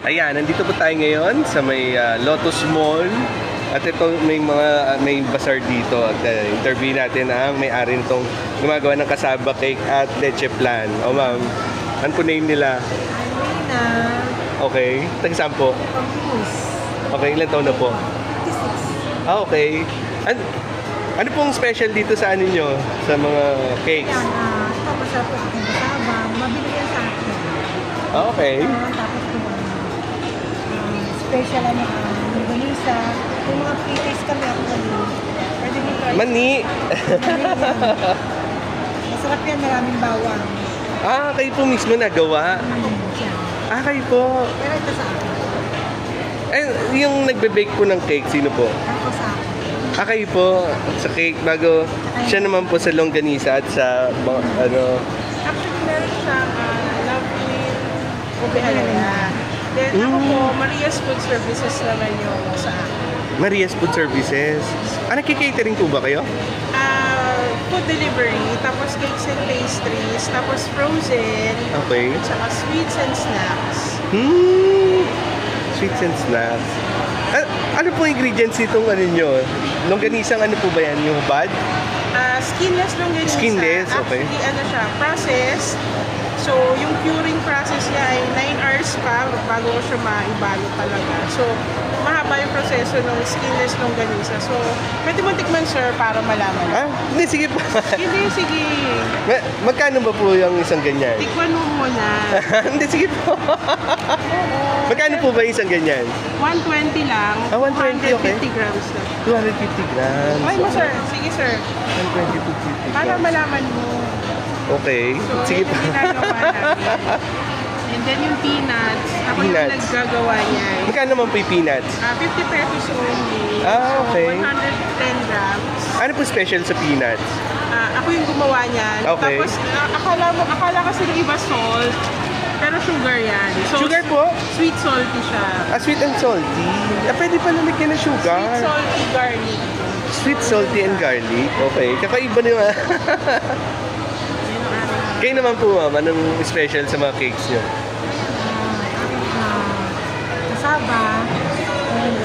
Ayan, nandito po tayo ngayon sa may Lotus Mall. At ito may bazaar dito. At interview natin ang may-ari nitong gumagawa ng kasaba cake at leche plan. O ma'am, ano po name nila? Alina. Okay, taga-saan po? Pampus. Okay, ilan taon na po? 56. Okay. Ano pong special dito sa ano nyo? Sa mga cakes? Yan, ito masarap po aking kasama. Mabili yan sa akin. Okay. Tapos po, special longganisa. Yung mga pre-taste kami ako kanina. Pwede mo try. Mani! Masarap yan, maraming bawang. Kayo po mismo nagawa? Yan. Kayo po. Pero ito sa akin. Yung nagbe-bake po ng cake, sino po? Ako sa akin. Kayo po sa cake bago siya naman po sa longganisa at sa ano. Actually, meron siyang love queen Ubehalaya. Then ako po, Maria's Food Services naman yung sa akin. Maria's Food Services. Nagki-catering po ba kayo? Food delivery, tapos cakes and pastries, tapos frozen, Okay. at saka sweets and snacks. Sweets and snacks. Ano po ingredients itong ano nyo? Longganisang ano po ba yan? Yung hubad? Skinless longganisa. Skinless, okay. Actually, ano siya, processed. So, yung curing process niya ay 9 hours pa bago siya maibalo talaga. So, mahaba yung proseso ng skinless longganisa. So, pwede mo tikman, sir, para malaman. Hindi, sige po. Hindi, sige. Magkano ba po yung isang ganyan? Tikman mo muna. Hindi, sige po. Magkano po ba yung isang ganyan? 120 lang. 120, okay. 250 grams lang. 250 grams. Try mo, sir. Sige, sir. 120 to 50 Para grams. malaman mo. Okay. So, Sige yun po. yung ginagawa namin. And then yung peanuts. Ako yung Peanuts. naggagawa niya. Magkano naman po yung peanuts? 50 pesos only. Okay. So, 110 grams. Ano po special sa peanuts? Ako yung gumawa niyan. Okay. Tapos, akala kasi ng iba salt. Pero sugar yan. So, Sugar po? Sweet salty siya. Sweet and salty. Pwede pa lamigyan ng sugar. Sweet salty garlic. Sweet, salty, and garlic. Okay. Kakaiba naman. Kayo naman po, ma'am, anong special sa mga cakes nyo? Kasaba. And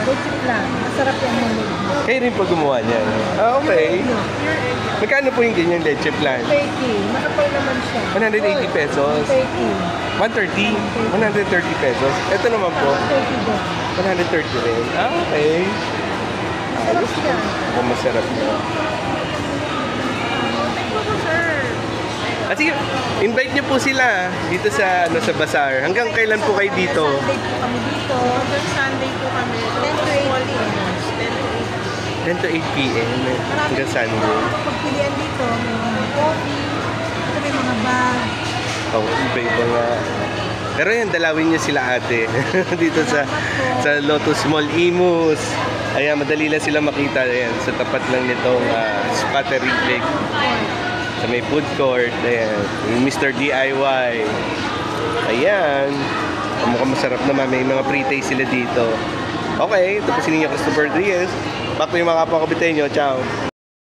leche plan. Masarap yan mo. Kayo rin po gumawa niyan. Okay. Magkano po yung ganyan leche plan? 130. Makapal naman siya. 180 pesos. 130. 130? 130 pesos. Ito naman po, 130 din. 130 rin. Okay. Masarap siya. Masarap na. Sige, invite niyo po sila dito sa sa bazaar. Hanggang kailan po kayo dito? Sunday po kami dito. Hanggang Sunday po kami. 10 to 8 p.m. 10 to 8 p.m. hanggang Sunday. Pagpilian dito, may mga coffee, ito may mga bag. Iba-iba nga. Pero yan, dalawin niyo sila ate. Dito sa Lotus Mall, Imus. Ayan, madali lang sila makita. Ayan, sa tapat lang nitong Spattery Lake. Sa may food court. Ayan, Mr. DIY. Ayan. Mukhang masarap naman. May mga pre-taste sila dito. Okay, ito po si Ninyo Christopher Diaz. Back to yung mga kapakabitay nyo. Ciao.